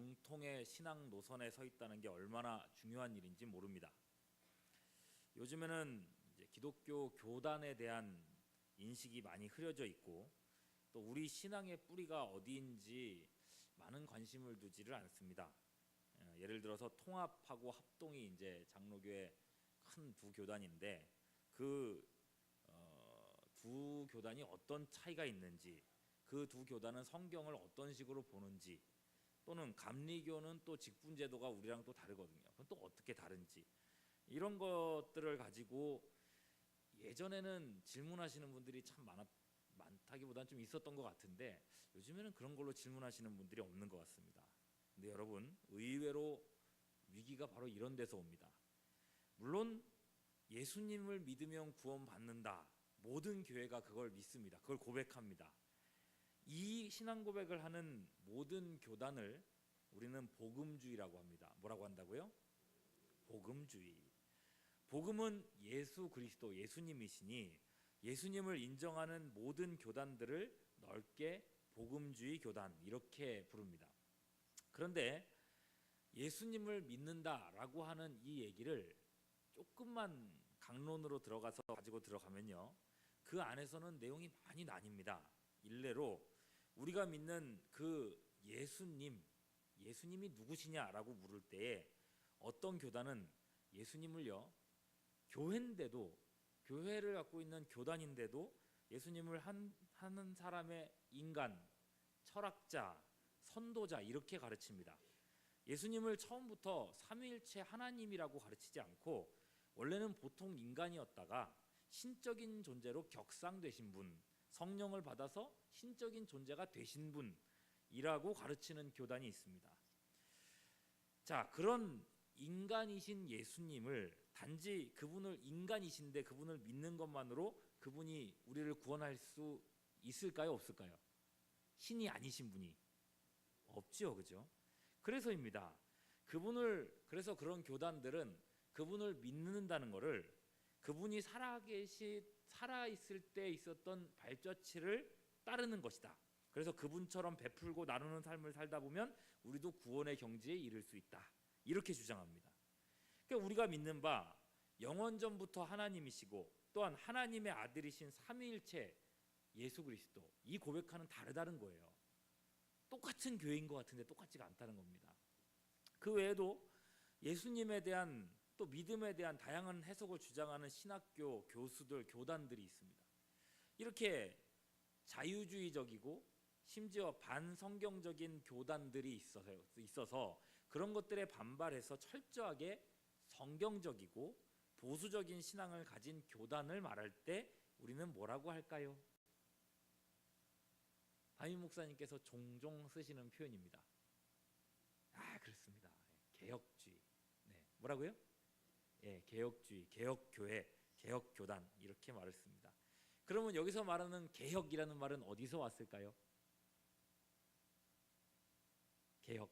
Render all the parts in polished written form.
정통의 신앙 노선에 서 있다는 게 얼마나 중요한 일인지 모릅니다. 요즘에는 이제 기독교 교단에 대한 인식이 많이 흐려져 있고 또 우리 신앙의 뿌리가 어디인지 많은 관심을 두지를 않습니다. 예를 들어서 통합하고 합동이 이제 장로교의 큰 두 교단인데 그 두 교단이 어떤 차이가 있는지, 그 두 교단은 성경을 어떤 식으로 보는지, 또는 감리교는 또 직분제도가 우리랑 또 다르거든요. 그건 또 어떻게 다른지, 이런 것들을 가지고 예전에는 질문하시는 분들이 참 많다기보다는 좀 있었던 것 같은데 요즘에는 그런 걸로 질문하시는 분들이 없는 것 같습니다. 근데 여러분, 의외로 위기가 바로 이런 데서 옵니다. 물론 예수님을 믿으면 구원받는다, 모든 교회가 그걸 믿습니다. 그걸 고백합니다. 이 신앙 고백을 하는 모든 교단을 우리는 복음주의라고 합니다. 뭐라고 한다고요? 복음주의. 복음은 예수 그리스도, 예수님이시니 예수님을 인정하는 모든 교단들을 넓게 복음주의 교단 이렇게 부릅니다. 그런데 예수님을 믿는다라고 하는 이 얘기를 조금만 강론으로 들어가서 가지고 들어가면요, 그 안에서는 내용이 많이 나뉩니다. 일례로 우리가 믿는 그 예수님이 누구시냐라고 물을 때에 어떤 교단은 예수님을요, 교회인데도, 교회를 갖고 있는 교단인데도 예수님을 하는 사람의 인간, 철학자, 선도자 이렇게 가르칩니다. 예수님을 처음부터 삼위일체 하나님이라고 가르치지 않고 원래는 보통 인간이었다가 신적인 존재로 격상되신 분, 성령을 받아서 신적인 존재가 되신 분이라고 가르치는 교단이 있습니다. 자, 그런 인간이신 예수님을 단지 그분을 인간이신데 그분을 믿는 것만으로 그분이 우리를 구원할 수 있을까요? 없을까요? 신이 아니신 분이 없지요, 그죠? 그래서입니다. 그래서 그런 교단들은 그분을 믿는다는 것을 그분이 살아있을 때 있었던 발자취를 따르는 것이다. 그래서 그분처럼 베풀고 나누는 삶을 살다 보면 우리도 구원의 경지에 이를 수 있다. 이렇게 주장합니다. 그러니까 우리가 믿는 바 영원전부터 하나님이시고 또한 하나님의 아들이신 삼위일체 예수 그리스도, 이 고백하는 다르다는 거예요. 똑같은 교회인 것 같은데 똑같지가 않다는 겁니다. 그 외에도 예수님에 대한 또 믿음에 대한 다양한 해석을 주장하는 신학교 교수들, 교단들이 있습니다. 이렇게 자유주의적이고 심지어 반성경적인 교단들이 있어서 그런 것들에 반발해서 철저하게 성경적이고 보수적인 신앙을 가진 교단을 말할 때 우리는 뭐라고 할까요? 담임 목사님께서 종종 쓰시는 표현입니다. 그렇습니다. 개혁주의. 네, 뭐라고요? 개혁주의, 개혁교회, 개혁교단 이렇게 말을 씁니다. 그러면 여기서 말하는 개혁이라는 말은 어디서 왔을까요? 개혁.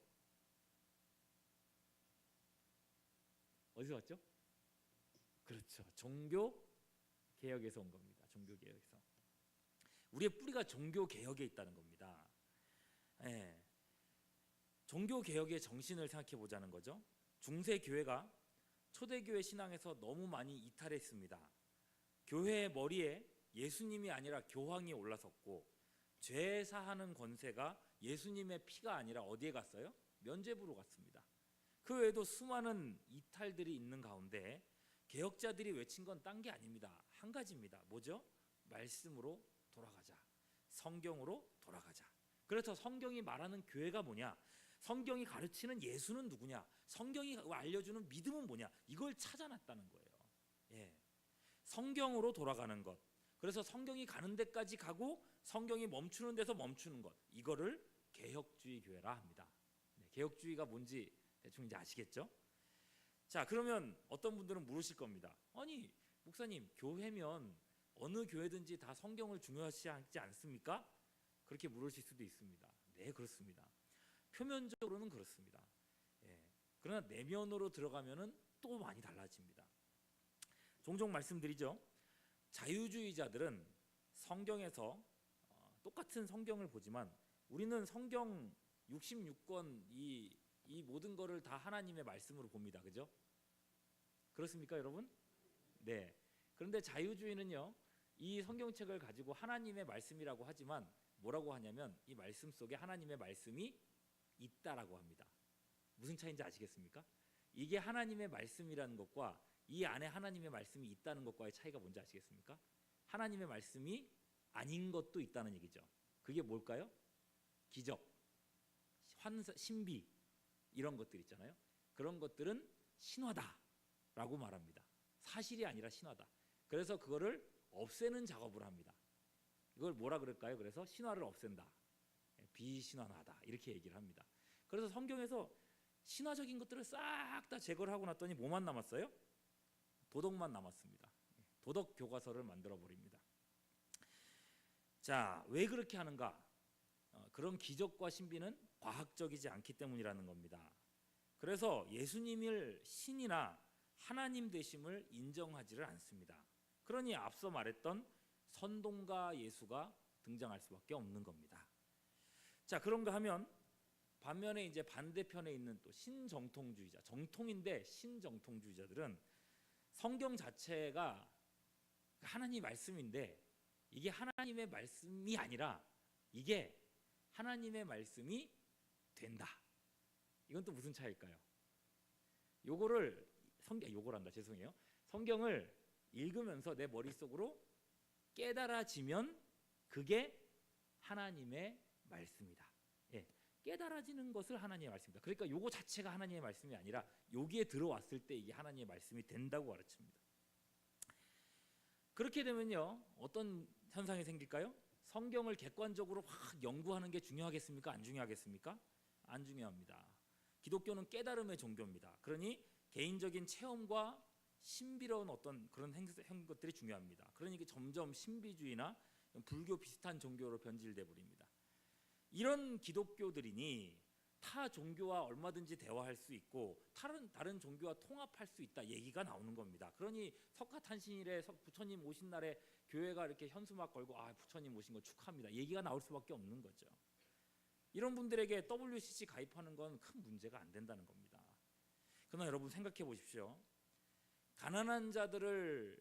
어디서 왔죠? 그렇죠. 종교 개혁에서 온 겁니다. 종교 개혁에서. 우리의 뿌리가 종교 개혁에 있다는 겁니다. 종교 개혁의 정신을 생각해 보자는 거죠. 중세 교회가 초대교회 신앙에서 너무 많이 이탈했습니다. 교회의 머리에 예수님이 아니라 교황이 올라섰고 죄 사하는 권세가 예수님의 피가 아니라 어디에 갔어요? 면죄부로 갔습니다. 그 외에도 수많은 이탈들이 있는 가운데 개혁자들이 외친 건 딴 게 아닙니다. 한 가지입니다. 뭐죠? 말씀으로 돌아가자. 성경으로 돌아가자. 그래서 성경이 말하는 교회가 뭐냐? 성경이 가르치는 예수는 누구냐? 성경이 알려주는 믿음은 뭐냐? 이걸 찾아놨다는 거예요. 성경으로 돌아가는 것. 그래서 성경이 가는 데까지 가고 성경이 멈추는 데서 멈추는 것. 이거를 개혁주의 교회라 합니다. 개혁주의가 뭔지 대충 이제 아시겠죠? 자, 그러면 어떤 분들은 물으실 겁니다. 아니, 목사님, 교회면 어느 교회든지 다 성경을 중요시하지 않습니까? 그렇게 물으실 수도 있습니다. 네, 그렇습니다. 표면적으로는 그렇습니다. 그러나 내면으로 들어가면은 또 많이 달라집니다. 종종 말씀드리죠. 자유주의자들은 성경에서 똑같은 성경을 보지만 우리는 성경 66권 이 모든 거를 다 하나님의 말씀으로 봅니다. 그죠? 그렇습니까, 여러분? 네. 그런데 자유주의는요, 이 성경책을 가지고 하나님의 말씀이라고 하지만 뭐라고 하냐면 이 말씀 속에 하나님의 말씀이 있다라고 합니다. 무슨 차이인지 아시겠습니까? 이게 하나님의 말씀이라는 것과 이 안에 하나님의 말씀이 있다는 것과의 차이가 뭔지 아시겠습니까? 하나님의 말씀이 아닌 것도 있다는 얘기죠. 그게 뭘까요? 기적, 환사, 신비 이런 것들 있잖아요. 그런 것들은 신화다라고 말합니다. 사실이 아니라 신화다. 그래서 그거를 없애는 작업을 합니다. 이걸 뭐라 그럴까요? 그래서 신화를 없앤다, 비신화하다 이렇게 얘기를 합니다. 그래서 성경에서 신화적인 것들을 싹 다 제거를 하고 났더니 뭐만 남았어요? 도덕만 남았습니다. 도덕 교과서를 만들어 버립니다. 자, 왜 그렇게 하는가? 그런 기적과 신비는 과학적이지 않기 때문이라는 겁니다. 그래서 예수님을 신이나 하나님 되심을 인정하지를 않습니다. 그러니 앞서 말했던 선동가 예수가 등장할 수밖에 없는 겁니다. 자, 그런가 하면 반면에 이제 반대편에 있는 또 신정통주의자, 정통인데 신정통주의자들은 성경 자체가 하나님 말씀인데 이게 하나님의 말씀이 아니라 이게 하나님의 말씀이 된다. 이건 또 무슨 차이일까요? 성경을 읽으면서 내 머릿속으로 깨달아지면 그게 하나님의 말씀이다. 예, 깨달아지는 것을 하나님의 말씀이다. 그러니까 요거 자체가 하나님의 말씀이 아니라 여기에 들어왔을 때 이게 하나님의 말씀이 된다고 가르칩니다. 그렇게 되면요, 어떤 현상이 생길까요? 성경을 객관적으로 확 연구하는 게 중요하겠습니까? 안 중요하겠습니까? 안 중요합니다. 기독교는 깨달음의 종교입니다. 그러니 개인적인 체험과 신비로운 어떤 그런 것들이 중요합니다. 그러니까 점점 신비주의나 불교 비슷한 종교로 변질돼 버립니다. 이런 기독교들이니 타 종교와 얼마든지 대화할 수 있고 다른 종교와 통합할 수 있다 얘기가 나오는 겁니다. 그러니 석가탄신일에 부처님 오신 날에 교회가 이렇게 현수막 걸고 부처님 오신 거 축하합니다 얘기가 나올 수밖에 없는 거죠. 이런 분들에게 WCC 가입하는 건 큰 문제가 안 된다는 겁니다. 그러나 여러분 생각해 보십시오. 가난한 자들을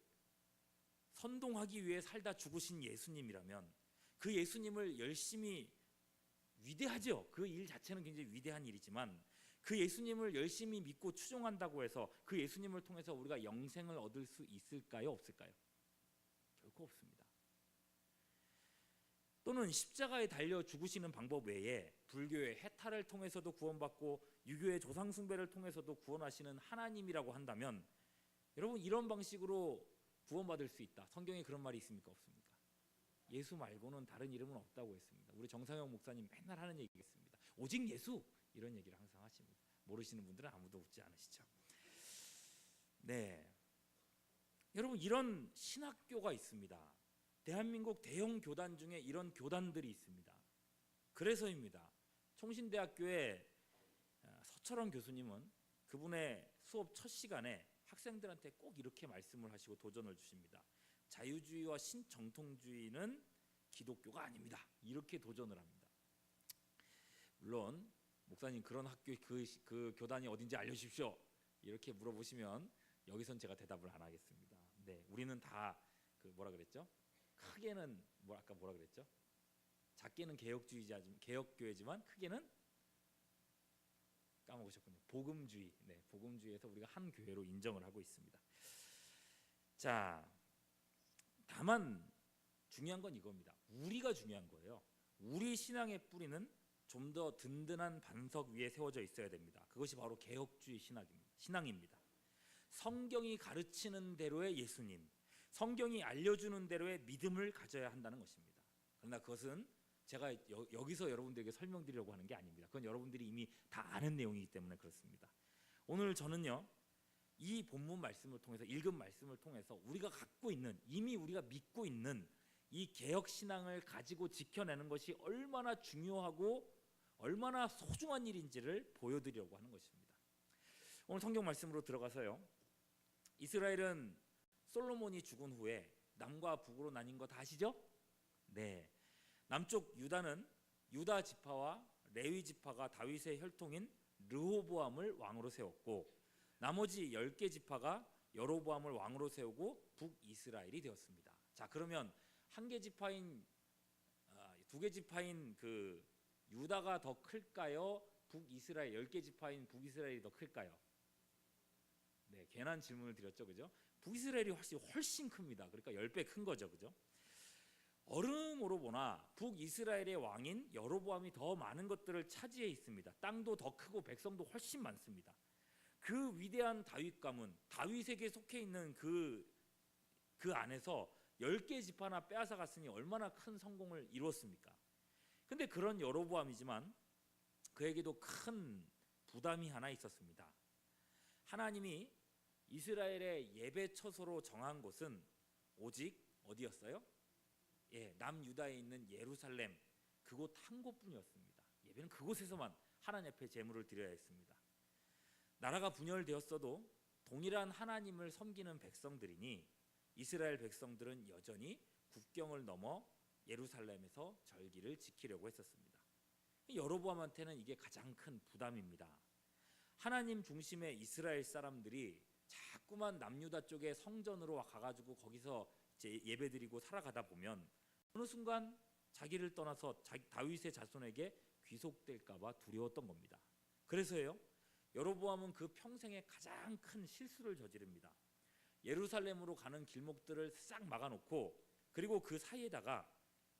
선동하기 위해 살다 죽으신 예수님이라면 그 예수님을 열심히 위대하죠. 그 일 자체는 굉장히 위대한 일이지만 그 예수님을 열심히 믿고 추종한다고 해서 그 예수님을 통해서 우리가 영생을 얻을 수 있을까요? 없을까요? 결코 없습니다. 또는 십자가에 달려 죽으시는 방법 외에 불교의 해탈을 통해서도 구원받고 유교의 조상 숭배를 통해서도 구원하시는 하나님이라고 한다면 여러분 이런 방식으로 구원받을 수 있다. 성경에 그런 말이 있습니까? 없습니까? 예수 말고는 다른 이름은 없다고 했습니다. 우리 정상영 목사님 맨날 하는 얘기가 있습니다. 오직 예수 이런 얘기를 항상 하십니다. 모르시는 분들은 아무도 웃지 않으시죠. 네, 여러분 이런 신학교가 있습니다. 대한민국 대형 교단 중에 이런 교단들이 있습니다. 그래서입니다. 총신대학교의 서철원 교수님은 그분의 수업 첫 시간에 학생들한테 꼭 이렇게 말씀을 하시고 도전을 주십니다. 자유주의와 신정통주의는 기독교가 아닙니다. 이렇게 도전을 합니다. 물론 목사님 그런 학교 그 교단이 어딘지 알려주십시오. 이렇게 물어보시면 여기선 제가 대답을 안 하겠습니다. 네, 우리는 다 그 뭐라 그랬죠? 크게는 아까 뭐라 그랬죠? 작게는 개혁교회지만 크게는 까먹으셨군요. 복음주의. 네, 복음주의에서 우리가 한 교회로 인정을 하고 있습니다. 자, 다만 중요한 건 이겁니다. 우리가 중요한 거예요. 우리 신앙의 뿌리는 좀 더 든든한 반석 위에 세워져 있어야 됩니다. 그것이 바로 개혁주의 신앙입니다. 성경이 가르치는 대로의 예수님, 성경이 알려주는 대로의 믿음을 가져야 한다는 것입니다. 그러나 그것은 제가 여기서 여러분들에게 설명드리려고 하는 게 아닙니다. 그건 여러분들이 이미 다 아는 내용이기 때문에 그렇습니다. 오늘 저는요, 이 본문 말씀을 통해서 읽은 말씀을 통해서 우리가 갖고 있는 이미 우리가 믿고 있는 이 개혁 신앙을 가지고 지켜내는 것이 얼마나 중요하고 얼마나 소중한 일인지를 보여드리려고 하는 것입니다. 오늘 성경 말씀으로 들어가서요. 이스라엘은 솔로몬이 죽은 후에 남과 북으로 나뉜 거 다 아시죠? 네. 남쪽 유다는 유다 지파와 레위 지파가 다윗의 혈통인 르호보암을 왕으로 세웠고 나머지 10개 지파가 여로보암을 왕으로 세우고 북이스라엘이 되었습니다. 자, 그러면 두 개 지파인 그 유다가 더 클까요? 북이스라엘 10개 지파인 북이스라엘이 더 클까요? 네, 괜한 질문을 드렸죠, 그죠? 북이스라엘이 훨씬 큽니다. 그러니까 10배 큰 거죠, 그죠? 어름으로 보나 북이스라엘의 왕인 여로보암이 더 많은 것들을 차지해 있습니다. 땅도 더 크고 백성도 훨씬 많습니다. 그 위대한 다윗 가문, 다윗에게 속해 있는 그 안에서 10개 지파나 빼앗아 갔으니 얼마나 큰 성공을 이루었습니까? 근데 그런 여로보암이지만 그에게도 큰 부담이 하나 있었습니다. 하나님이 이스라엘의 예배 처소로 정한 곳은 오직 어디였어요? 예, 남유다에 있는 예루살렘, 그곳 한 곳뿐이었습니다. 예배는 그곳에서만 하나님 앞에 제물을 드려야 했습니다. 나라가 분열되었어도 동일한 하나님을 섬기는 백성들이니 이스라엘 백성들은 여전히 국경을 넘어 예루살렘에서 절기를 지키려고 했었습니다. 여로보암한테는 이게 가장 큰 부담입니다. 하나님 중심의 이스라엘 사람들이 자꾸만 남유다 쪽에 성전으로 가가지고 거기서 이제 예배드리고 살아가다 보면 어느 순간 자기를 떠나서 다윗의 자손에게 귀속될까봐 두려웠던 겁니다. 그래서요, 여로보암은 그 평생에 가장 큰 실수를 저지릅니다. 예루살렘으로 가는 길목들을 싹 막아놓고 그리고 그 사이에다가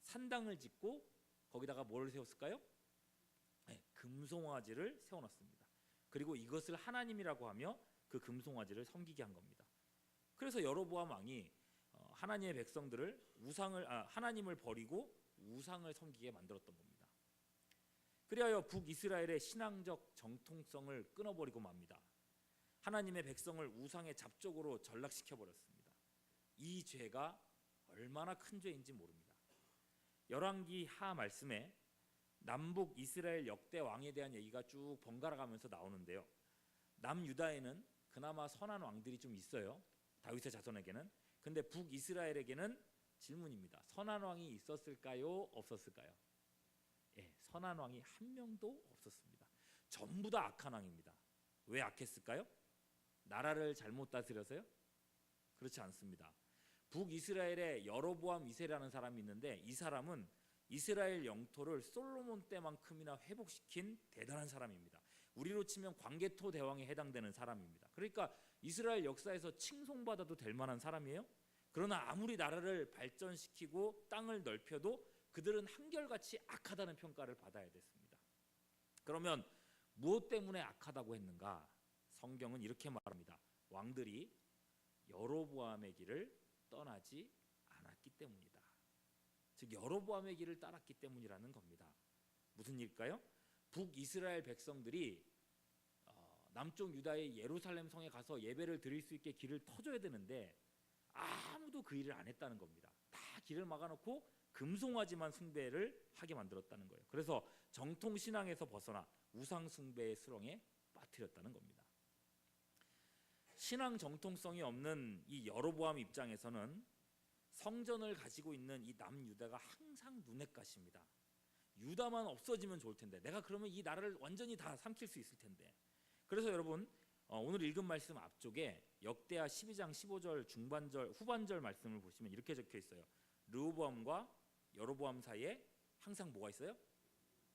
산당을 짓고 거기다가 뭘 세웠을까요? 네, 금송아지를 세워놨습니다. 그리고 이것을 하나님이라고 하며 그 금송아지를 섬기게 한 겁니다. 그래서 여로보암 왕이 하나님의 백성들을 하나님을 버리고 우상을 섬기게 만들었던 겁니다. 그리하여 북이스라엘의 신앙적 정통성을 끊어버리고 맙니다. 하나님의 백성을 우상의 잡족으로 전락시켜 버렸습니다. 이 죄가 얼마나 큰 죄인지 모릅니다. 열왕기 하 말씀에 남북 이스라엘 역대 왕에 대한 얘기가 쭉 번갈아 가면서 나오는데요. 남유다에는 그나마 선한 왕들이 좀 있어요. 다윗의 자손에게는. 근데 북이스라엘에게는 질문입니다. 선한 왕이 있었을까요? 없었을까요? 예, 선한 왕이 한 명도 없었습니다. 전부 다 악한 왕입니다. 왜 악했을까요? 나라를 잘못 다스려서요? 그렇지 않습니다. 북이스라엘에 여로보암 2세라는 사람이 있는데 이 사람은 이스라엘 영토를 솔로몬 때만큼이나 회복시킨 대단한 사람입니다. 우리로 치면 광개토 대왕에 해당되는 사람입니다. 그러니까 이스라엘 역사에서 칭송받아도 될 만한 사람이에요. 그러나 아무리 나라를 발전시키고 땅을 넓혀도 그들은 한결같이 악하다는 평가를 받아야 됐습니다. 그러면 무엇 때문에 악하다고 했는가? 성경은 이렇게 말합니다. 왕들이 여로보암의 길을 떠나지 않았기 때문이다. 즉 여로보암의 길을 따랐기 때문이라는 겁니다. 무슨 일일까요? 북이스라엘 백성들이 남쪽 유다의 예루살렘 성에 가서 예배를 드릴 수 있게 길을 터줘야 되는데 아무도 그 일을 안 했다는 겁니다. 다 길을 막아놓고 금송아지만 숭배를 하게 만들었다는 거예요. 그래서 정통 신앙에서 벗어나 우상 숭배의 수렁에 빠뜨렸다는 겁니다. 신앙 정통성이 없는 이 여로보암 입장에서는 성전을 가지고 있는 이 남유다가 항상 눈엣 가십니다. 유다만 없어지면 좋을 텐데 내가 그러면 이 나라를 완전히 다 삼킬 수 있을 텐데. 그래서 여러분 오늘 읽은 말씀 앞쪽에 역대하 12장 15절 후반절 말씀을 보시면 이렇게 적혀 있어요. 르호보암과 여로보암 사이에 항상 뭐가 있어요?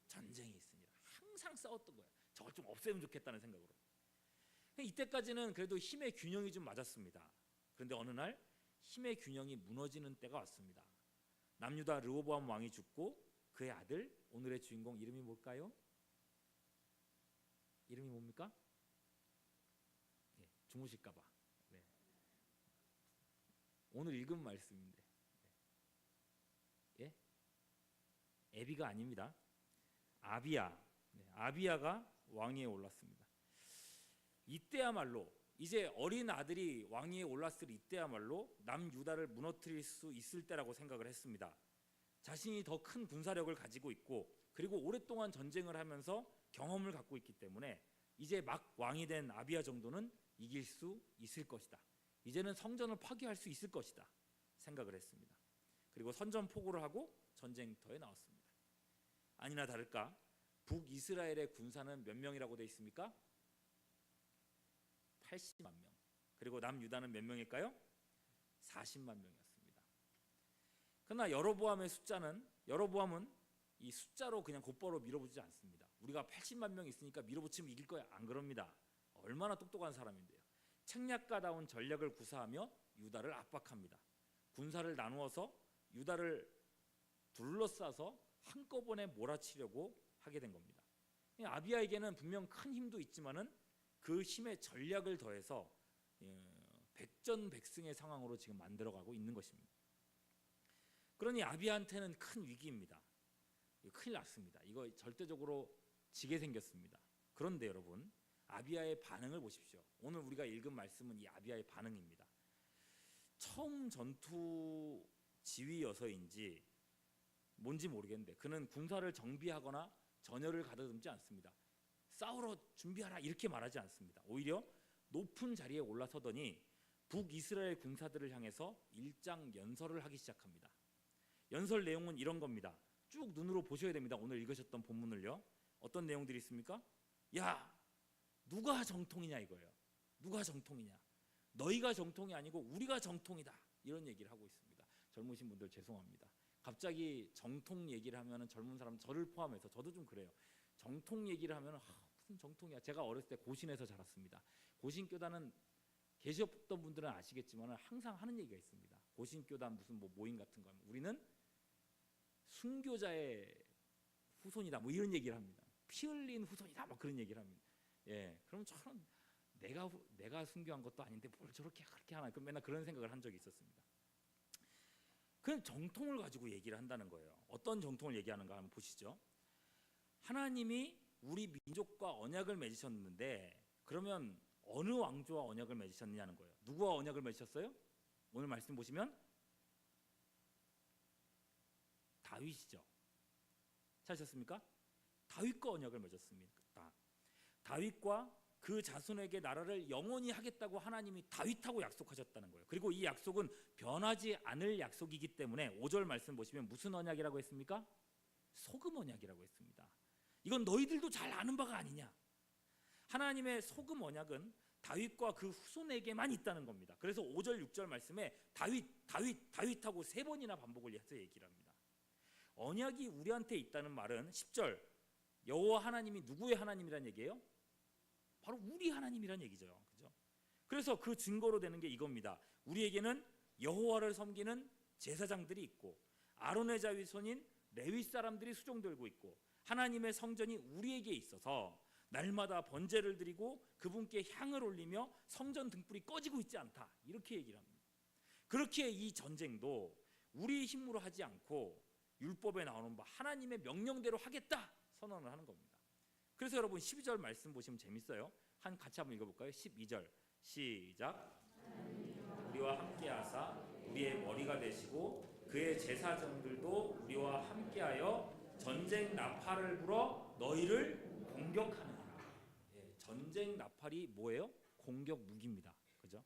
전쟁이 있으니라. 항상 싸웠던 거예요. 저걸 좀 없애면 좋겠다는 생각으로. 이때까지는 그래도 힘의 균형이 좀 맞았습니다. 그런데 어느 날 힘의 균형이 무너지는 때가 왔습니다. 남유다 르호보암 왕이 죽고 그의 아들, 오늘의 주인공 이름이 뭘까요? 이름이 뭡니까? 네, 주무실까봐. 네. 오늘 읽은 말씀인데. 예? 에비가 아닙니다. 아비야. 네, 아비야가 왕위에 올랐습니다. 이때야말로 이제 어린 아들이 왕위에 올랐을 이때야말로 남유다를 무너뜨릴 수 있을 때라고 생각을 했습니다. 자신이 더 큰 군사력을 가지고 있고 그리고 오랫동안 전쟁을 하면서 경험을 갖고 있기 때문에 이제 막 왕이 된 아비야 정도는 이길 수 있을 것이다. 이제는 성전을 파괴할 수 있을 것이다 생각을 했습니다. 그리고 선전포고를 하고 전쟁터에 나왔습니다. 아니나 다를까 북이스라엘의 군사는 몇 명이라고 되어 있습니까? 80만 명. 그리고 남유다는 몇 명일까요? 40만 명이었습니다. 그러나 여로보암은 이 숫자로 그냥 곧바로 밀어붙이지 않습니다. 우리가 80만 명 있으니까 밀어붙이면 이길 거야. 안 그럽니다. 얼마나 똑똑한 사람인데요. 책략가다운 전략을 구사하며 유다를 압박합니다. 군사를 나누어서 유다를 둘러싸서 한꺼번에 몰아치려고 하게 된 겁니다. 아비야에게는 분명 큰 힘도 있지만은 그 힘에 전략을 더해서 백전백승의 상황으로 지금 만들어가고 있는 것입니다. 그러니 아비야한테는 큰 위기입니다. 큰일 났습니다. 이거 절대적으로 지게 생겼습니다. 그런데 여러분, 아비야의 반응을 보십시오. 오늘 우리가 읽은 말씀은 이 아비야의 반응입니다. 처음 전투 지휘여서인지 뭔지 모르겠는데 그는 군사를 정비하거나 전열을 가다듬지 않습니다. 싸우러 준비하라 이렇게 말하지 않습니다. 오히려 높은 자리에 올라서더니 북이스라엘 군사들을 향해서 일장 연설을 하기 시작합니다. 연설 내용은 이런 겁니다. 쭉 눈으로 보셔야 됩니다. 오늘 읽으셨던 본문을요. 어떤 내용들이 있습니까? 야, 누가 정통이냐 이거예요. 누가 정통이냐. 너희가 정통이 아니고 우리가 정통이다. 이런 얘기를 하고 있습니다. 젊으신 분들 죄송합니다. 갑자기 정통 얘기를 하면은 젊은 사람, 저를 포함해서 저도 좀 그래요. 정통 얘기를 하면은 무슨 정통이야. 제가 어렸을 때 고신에서 자랐습니다. 고신교단은 계셨던 분들은 아시겠지만 항상 하는 얘기가 있습니다. 고신교단 무슨 모임 같은 거 하면 우리는 순교자의 후손이다. 뭐 이런 얘기를 합니다. 피 흘린 후손이다. 뭐 그런 얘기를 합니다. 예, 그럼 저는 내가 순교한 것도 아닌데 뭘 저렇게 그렇게 하나. 맨날 그런 생각을 한 적이 있었습니다. 그냥 정통을 가지고 얘기를 한다는 거예요. 어떤 정통을 얘기하는가 한번 보시죠. 하나님이 우리 민족과 언약을 맺으셨는데 그러면 어느 왕조와 언약을 맺으셨느냐는 거예요. 누구와 언약을 맺으셨어요? 오늘 말씀 보시면 다윗이죠. 찾으셨습니까? 다윗과 언약을 맺었습니다. 다윗과 그 자손에게 나라를 영원히 하겠다고 하나님이 다윗하고 약속하셨다는 거예요. 그리고 이 약속은 변하지 않을 약속이기 때문에 5절 말씀 보시면 무슨 언약이라고 했습니까? 소금 언약이라고 했습니다. 이건 너희들도 잘 아는 바가 아니냐. 하나님의 소금 언약은 다윗과 그 후손에게만 있다는 겁니다. 그래서 5절 6절 말씀에 다윗하고 3번이나 반복을 해서 얘기를 합니다. 언약이 우리한테 있다는 말은 10절 여호와 하나님이 누구의 하나님이란 얘기예요? 바로 우리 하나님이란 얘기죠. 그죠? 그래서 그 증거로 되는 게 이겁니다. 우리에게는 여호와를 섬기는 제사장들이 있고 아론의 자손인 레위 사람들이 수종들고 있고 하나님의 성전이 우리에게 있어서 날마다 번제를 드리고 그분께 향을 올리며 성전 등불이 꺼지고 있지 않다. 이렇게 얘기를 합니다. 그렇게 이 전쟁도 우리 힘으로 하지 않고 율법에 나오는 바 하나님의 명령대로 하겠다 선언을 하는 겁니다. 그래서 여러분 12절 말씀 보시면 재밌어요. 같이 한번 읽어볼까요? 12절 시작. 우리와 함께하사 우리의 머리가 되시고 그의 제사장들도 우리와 함께하여 전쟁 나팔을 불어 너희를 공격하느니라. 예, 전쟁 나팔이 뭐예요? 공격 무기입니다. 그죠?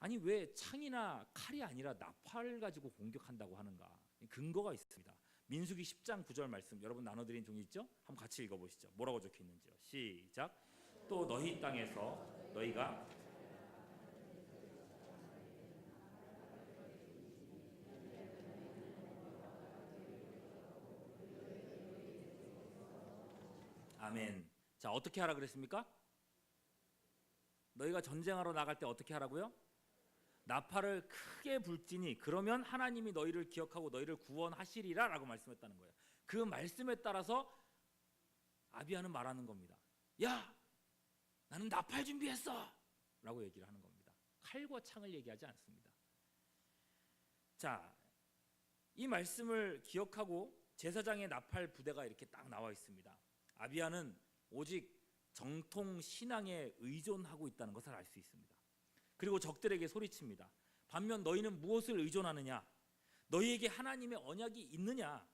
아니 왜 창이나 칼이 아니라 나팔 가지고 공격한다고 하는가? 근거가 있습니다. 민수기 10장 9절 말씀 여러분 나눠드린 종이 있죠? 한번 같이 읽어보시죠. 뭐라고 적혀있는지요. 시작. 또 너희 땅에서 너희가 아멘. 자, 어떻게 하라 그랬습니까? 너희가 전쟁하러 나갈 때 어떻게 하라고요? 나팔을 크게 불지니 그러면 하나님이 너희를 기억하고 너희를 구원하시리라 라고 말씀했다는 거예요. 그 말씀에 따라서 아비야는 말하는 겁니다. 야, 나는 나팔 준비했어 라고 얘기를 하는 겁니다. 칼과 창을 얘기하지 않습니다. 자, 이 말씀을 기억하고 제사장의 나팔 부대가 이렇게 딱 나와 있습니다. 아비야는 오직 정통 신앙에 의존하고 있다는 것을 알 수 있습니다. 그리고 적들에게 소리칩니다. 반면 너희는 무엇을 의존하느냐? 너희에게 하나님의 언약이 있느냐?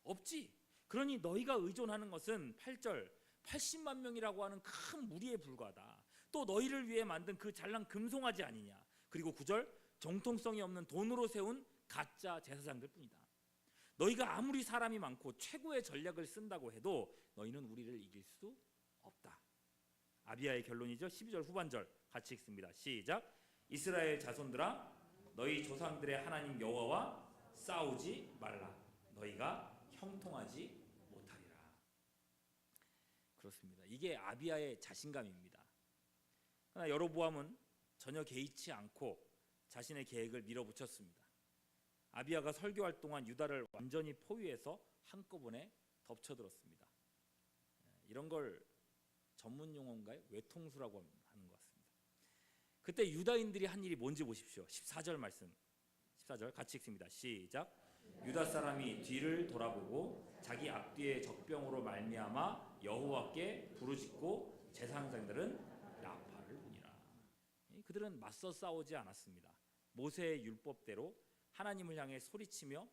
없지. 그러니 너희가 의존하는 것은 8절 80만 명이라고 하는 큰 무리에 불과하다. 또 너희를 위해 만든 그 잘난 금송아지 아니냐? 그리고 9절 정통성이 없는 돈으로 세운 가짜 제사장들 뿐이다. 너희가 아무리 사람이 많고 최고의 전략을 쓴다고 해도 너희는 우리를 이길 수 없다. 아비야의 결론이죠. 12절 후반절 같이 읽습니다. 시작. 이스라엘 자손들아, 너희 조상들의 하나님 여호와와 싸우지 말라. 너희가 형통하지 못하리라. 그렇습니다. 이게 아비야의 자신감입니다. 그러나 여로보암은 전혀 개의치 않고 자신의 계획을 밀어붙였습니다. 아비야가 설교할 동안 유다를 완전히 포위해서 한꺼번에 덮쳐들었습니다. 이런 걸 전문 용어인가요? 외통수라고 하는 것 같습니다. 그때 유다인들이 한 일이 뭔지 보십시오. 14절 말씀. 14절 같이 읽습니다. 시작. 유다 사람이 뒤를 돌아보고 자기 앞뒤의 적병으로 말미암아 여호와께 부르짖고 제사장들은 나팔을 부니라. 그들은 맞서 싸우지 않았습니다. 모세의 율법대로 하나님을 향해 소리치며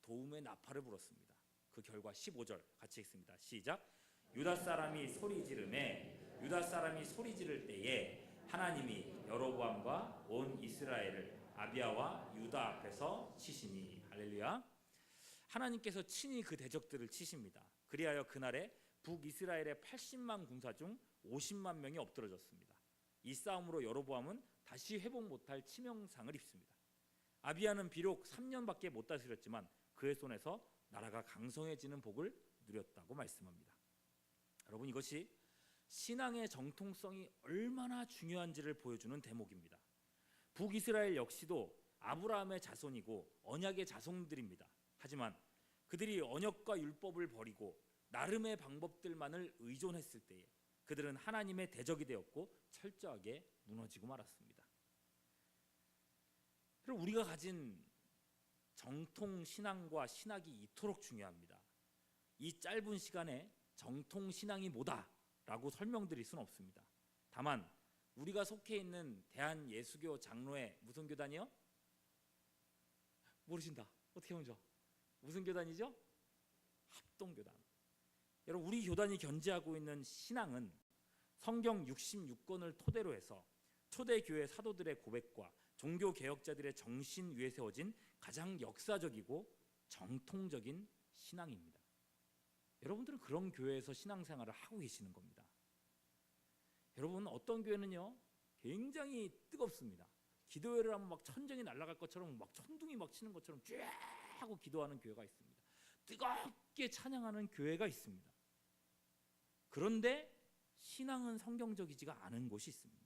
도움의 나팔을 불었습니다. 그 결과 15절 같이 읽습니다. 시작. 유다 사람이 소리 지르매 유다 사람이 소리 지를 때에 하나님이 여로보암과 온 이스라엘을 아비야와 유다 앞에서 치시니. 할렐루야. 하나님께서 친히 그 대적들을 치십니다. 그리하여 그날에 북이스라엘의 80만 군사 중 50만 명이 엎드러졌습니다. 이 싸움으로 여로보암은 다시 회복 못할 치명상을 입습니다. 아비야는 비록 3년밖에 못 다스렸지만 그의 손에서 나라가 강성해지는 복을 누렸다고 말씀합니다. 여러분, 이것이 신앙의 정통성이 얼마나 중요한지를 보여주는 대목입니다. 북이스라엘 역시도 아브라함의 자손이고 언약의 자손들입니다. 하지만 그들이 언약과 율법을 버리고 나름의 방법들만을 의존했을 때에 그들은 하나님의 대적이 되었고 철저하게 무너지고 말았습니다. 그리고 우리가 가진 정통 신앙과 신학이 이토록 중요합니다. 이 짧은 시간에 정통 신앙이 뭐다라고 설명드릴 수는 없습니다. 다만 우리가 속해 있는 대한예수교 장로회 무슨 교단이요? 모르신다. 어떻게 먼저? 무슨 교단이죠? 합동교단. 여러분, 우리 교단이 견지하고 있는 신앙은 성경 66권을 토대로 해서 초대교회 사도들의 고백과 종교개혁자들의 정신 위에 세워진 가장 역사적이고 정통적인 신앙입니다. 여러분들은 그런 교회에서 신앙생활을 하고 계시는 겁니다. 여러분, 어떤 교회는요 굉장히 뜨겁습니다. 기도회를 하면 막 천정이 날아갈 것처럼 막 천둥이 막 치는 것처럼 쫙 하고 기도하는 교회가 있습니다. 뜨겁게 찬양하는 교회가 있습니다. 그런데 신앙은 성경적이지가 않은 곳이 있습니다.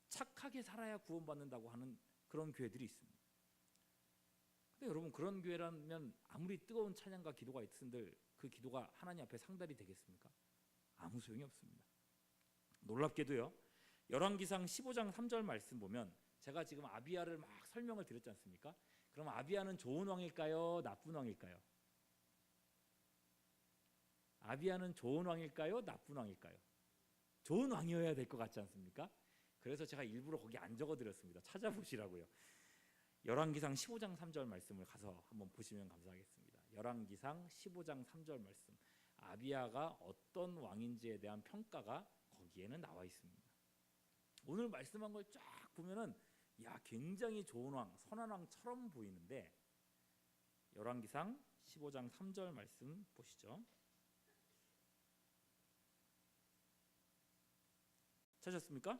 착하게 살아야 구원받는다고 하는 그런 교회들이 있습니다. 근데 여러분, 그런 교회라면 아무리 뜨거운 찬양과 기도가 있은들 그 기도가 하나님 앞에 상달이 되겠습니까? 아무 소용이 없습니다. 놀랍게도요, 열왕기상 15장 3절 말씀 보면, 제가 지금 아비야를 막 설명을 드렸지 않습니까? 그럼 아비야는 좋은 왕일까요? 나쁜 왕일까요? 아비야는 좋은 왕일까요? 나쁜 왕일까요? 좋은 왕이어야 될 것 같지 않습니까? 그래서 제가 일부러 거기 안 적어드렸습니다. 찾아보시라고요. 열왕기상 15장 3절 말씀을 가서 한번 보시면 감사하겠습니다. 열왕기상 15장 3절 말씀, 아비야가 어떤 왕인지에 대한 평가가 거기에는 나와 있습니다. 오늘 말씀한 걸 쫙 보면은 굉장히 좋은 왕, 선한 왕처럼 보이는데, 열왕기상 15장 3절 말씀 보시죠. 찾았습니까?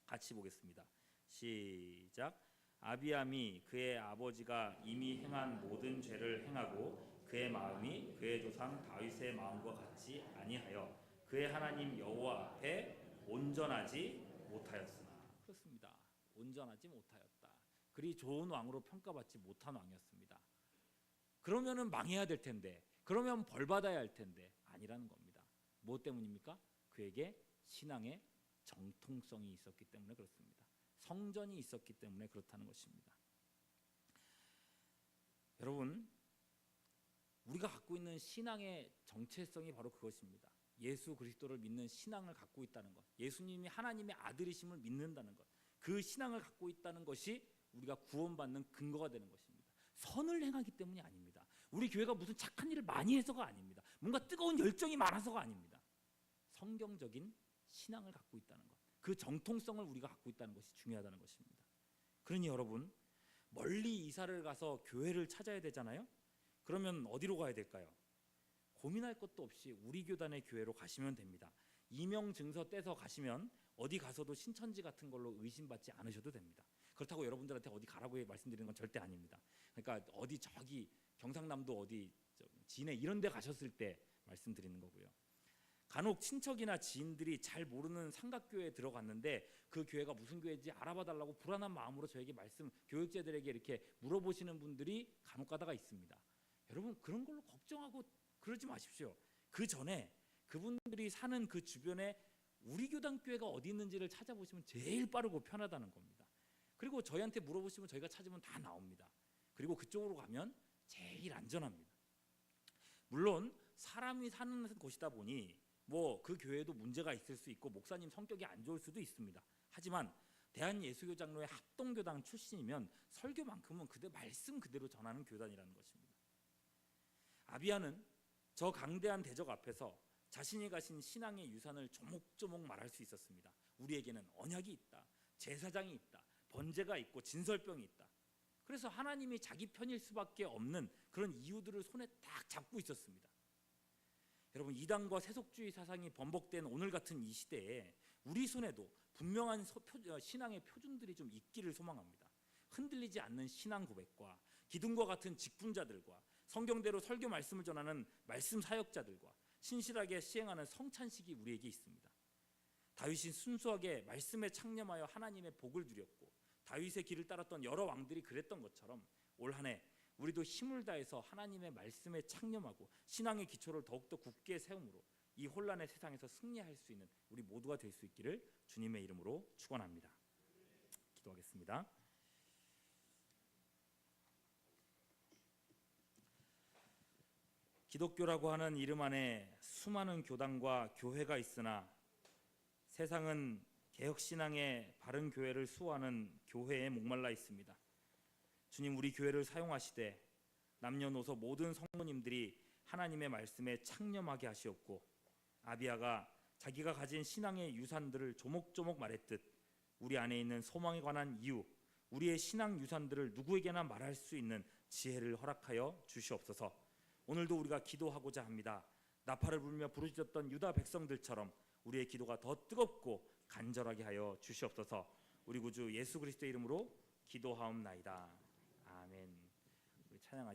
같이 보겠습니다. 시작. 아비암이 그의 아버지가 이미 행한 모든 죄를 행하고 그의 마음이 그의 조상 다윗의 마음과 같이 아니하여 그의 하나님 여호와 앞에 온전하지 못하였으나. 그렇습니다. 온전하지 못하였다. 그리 좋은 왕으로 평가받지 못한 왕이었습니다. 그러면은 망해야 될 텐데, 그러면 벌 받아야 할 텐데, 아니라는 겁니다. 무엇 때문입니까? 그에게 신앙의 정통성이 있었기 때문에 그렇습니다. 성전이 있었기 때문에 그렇다는 것입니다. 여러분, 우리가 갖고 있는 신앙의 정체성이 바로 그것입니다. 예수 그리스도를 믿는 신앙을 갖고 있다는 것, 예수님이 하나님의 아들이심을 믿는다는 것, 그 신앙을 갖고 있다는 것이 우리가 구원받는 근거가 되는 것입니다. 선을 행하기 때문이 아닙니다. 우리 교회가 무슨 착한 일을 많이 해서가 아닙니다. 뭔가 뜨거운 열정이 많아서가 아닙니다. 성경적인 신앙을 갖고 있다는 것, 그 정통성을 우리가 갖고 있다는 것이 중요하다는 것입니다. 그러니 여러분, 멀리 이사를 가서 교회를 찾아야 되잖아요. 그러면 어디로 가야 될까요? 고민할 것도 없이 우리 교단의 교회로 가시면 됩니다. 이명 증서 떼서 가시면 어디 가서도 신천지 같은 걸로 의심받지 않으셔도 됩니다. 그렇다고 여러분들한테 어디 가라고 말씀드리는 건 절대 아닙니다. 그러니까 어디 저기 경상남도 어디 진해 이런 데 가셨을 때 말씀드리는 거고요. 간혹 친척이나 지인들이 잘 모르는 삼각교회에 들어갔는데 그 교회가 무슨 교회인지 알아봐 달라고 불안한 마음으로 저에게 교육자들에게 이렇게 물어보시는 분들이 간혹 가다가 있습니다. 여러분 그런 걸로 걱정하고 그러지 마십시오. 그 전에 그분들이 사는 그 주변에 우리 교단 교회가 어디 있는지를 찾아보시면 제일 빠르고 편하다는 겁니다. 그리고 저희한테 물어보시면 저희가 찾으면 다 나옵니다. 그리고 그쪽으로 가면 제일 안전합니다. 물론 사람이 사는 곳이다 보니 뭐 그 교회도 문제가 있을 수 있고 목사님 성격이 안 좋을 수도 있습니다. 하지만 대한예수교장로회 합동교당 출신이면 설교만큼은 그대 말씀 그대로 전하는 교단이라는 것입니다. 아비아는 저 강대한 대적 앞에서 자신이 가신 신앙의 유산을 조목조목 말할 수 있었습니다. 우리에게는 언약이 있다, 제사장이 있다, 번제가 있고 진설병이 있다. 그래서 하나님이 자기 편일 수밖에 없는 그런 이유들을 손에 딱 잡고 있었습니다. 여러분 이단과 세속주의 사상이 번복된 오늘 같은 이 시대에 우리 손에도 분명한 신앙의 표준들이 좀 있기를 소망합니다. 흔들리지 않는 신앙 고백과 기둥과 같은 직분자들과 성경대로 설교 말씀을 전하는 말씀 사역자들과 신실하게 시행하는 성찬식이 우리에게 있습니다. 다윗이 순수하게 말씀에 창념하여 하나님의 복을 누렸고 다윗의 길을 따랐던 여러 왕들이 그랬던 것처럼 올 한 해 우리도 힘을 다해서 하나님의 말씀에 창념하고 신앙의 기초를 더욱더 굳게 세움으로 이 혼란의 세상에서 승리할 수 있는 우리 모두가 될 수 있기를 주님의 이름으로 축원합니다. 기도하겠습니다. 기독교라고 하는 이름 안에 수많은 교단과 교회가 있으나 세상은 개혁신앙의 바른 교회를 수호하는 교회에 목말라 있습니다. 주님 우리 교회를 사용하시되 남녀노소 모든 성도님들이 하나님의 말씀에 창념하게 하시옵고 아비아가 자기가 가진 신앙의 유산들을 조목조목 말했듯 우리 안에 있는 소망에 관한 이유, 우리의 신앙 유산들을 누구에게나 말할 수 있는 지혜를 허락하여 주시옵소서. 오늘도 우리가 기도하고자 합니다. 나팔을 불며 부르짖었던 유다 백성들처럼 우리의 기도가 더 뜨겁고 간절하게 하여 주시옵소서. 우리 구주 예수 그리스도의 이름으로 기도하옵나이다. 아멘. 우리 찬양하시